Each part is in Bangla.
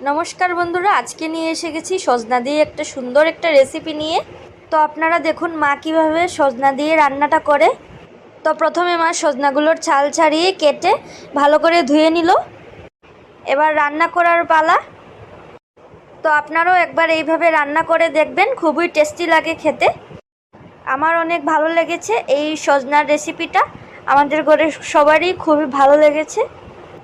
নমস্কার বন্ধুরা, আজকে নিয়ে এসে গেছি সজনা দিয়ে একটা সুন্দর একটা রেসিপি নিয়ে। তো আপনারা দেখুন মা কীভাবে সজনা দিয়ে রান্নাটা করে। তো প্রথমে মা সজনাগুলোর ছাল ছাড়িয়ে কেটে ভালো করে ধুয়ে নিল। এবার রান্না করার পালা। তো আপনারাও একবার এইভাবে রান্না করে দেখবেন, খুবই টেস্টি লাগে খেতে। আমার অনেক ভালো লেগেছে এই সজনার রেসিপিটা, আমাদের ঘরে সবারই খুবই ভালো লেগেছে।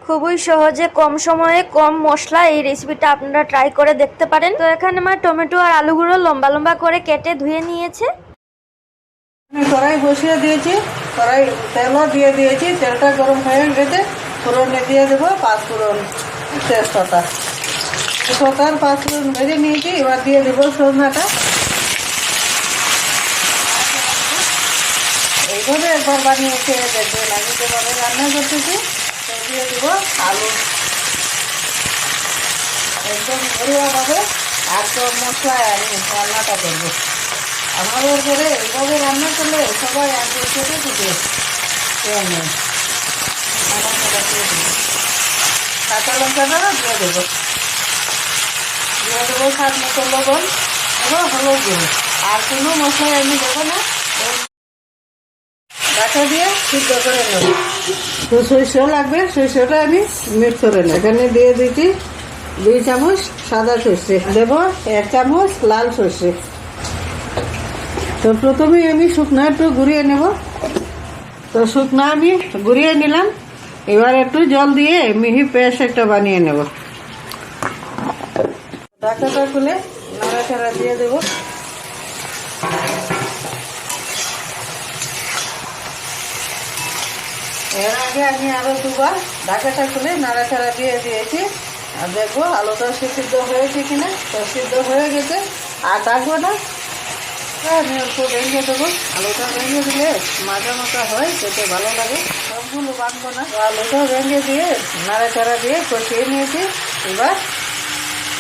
খুবই সহজে কম সময়ে কম মশলা এই রেসিপিটা আপনারা ট্রাই করে দেখতে পারেন। তো এখানে আমার টমেটো আর আলুগুলো লম্বা লম্বা করে কেটে ধুয়ে নিয়েছে। কড়াই বসিয়ে দিয়েছি, কড়াই তেলও দিয়ে দিয়েছি, তেলটা গরম হয়ে গেছে। ফোড়নে দিয়ে দেবো পাঁচফোড়ন, তেজপাতা, তেজপাতার পাঁচফোড়ন ভেজে নিয়েছি। এবার দিয়ে দেবো সজনাটা। এইভাবে একবার বানিয়ে খেয়ে দেখবেন, আমি যেভাবে রান্না করতেছি। দিয়ে দেবো আলু, একদম ঘরোয়াভাবে, আর তো মশলায় আমি রান্নাটা করবো। আমাদের ঘরে এইভাবে রান্না করলে সবাই আগে খেতে দিবে। কাঁচা লঙ্কাটা দিয়ে দেবো, স্বাদ মতো লবণ এবং হলুদ গুঁড়ো। আর কোনো মশলা আমি দেবো না, ডাটা দিয়ে সিদ্ধ করে নেব। তো সরষে লাগবে, সরষেটা আমি মিক্স করে নেব। এখানে দিয়ে দিচ্ছি 2 চামচ সাদা সর্ষে, দেবো 1 চামচ লাল সর্ষে। তো প্রথমে আমি শুকনো একটু গুঁড়িয়ে নেব। তো শুকনো আমি গুঁড়িয়ে নিলাম। এবার একটু জল দিয়ে মিহি পেস্ট একটা বানিয়ে নেব। ঢাকাটা খুলে নাড়াচাড়া দিয়ে দেব। এর আগে আমি আরো দুবার ঢাকাটা খুলে নাড়াচাড়া দিয়ে দিয়েছি। আর দেখবো আলুটা সিদ্ধ হয়েছে কিনা। তো সিদ্ধ হয়ে গেছে, আর ডাকবো না। আমি অল্প ভেঙে দেবো। আলুটা ভেঙে দিলে মাঝে মাথা হয়, খেতে ভালো লাগে। সবগুলো বাঁধবো না। আলুটা ভেঙে দিয়ে নাড়াচাড়া দিয়ে কষিয়ে নিয়েছি। এবার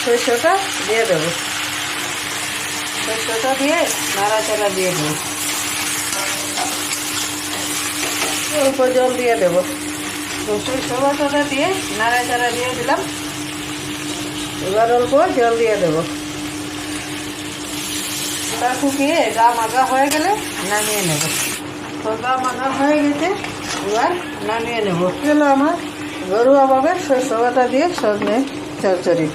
সরষেটা দিয়ে দেবো। সরষেটা দিয়ে নাড়াচাড়া দিয়ে দেবো। অল্প জল দিয়ে দেবো। সরষে বাটাটা দিয়ে নাড়াচাড়া দিয়ে দিলাম। এবার অল্প জল দিয়ে দেবো। ওটা শুকিয়ে গা মাখা হয়ে গেলে নামিয়ে নেব। তো গা মাখা হয়ে গেছে, এবার নামিয়ে নেব। গেল আমার ঘরোয়াভাবে সরষে বাটা দিয়ে সজনে চচ্চড়ি।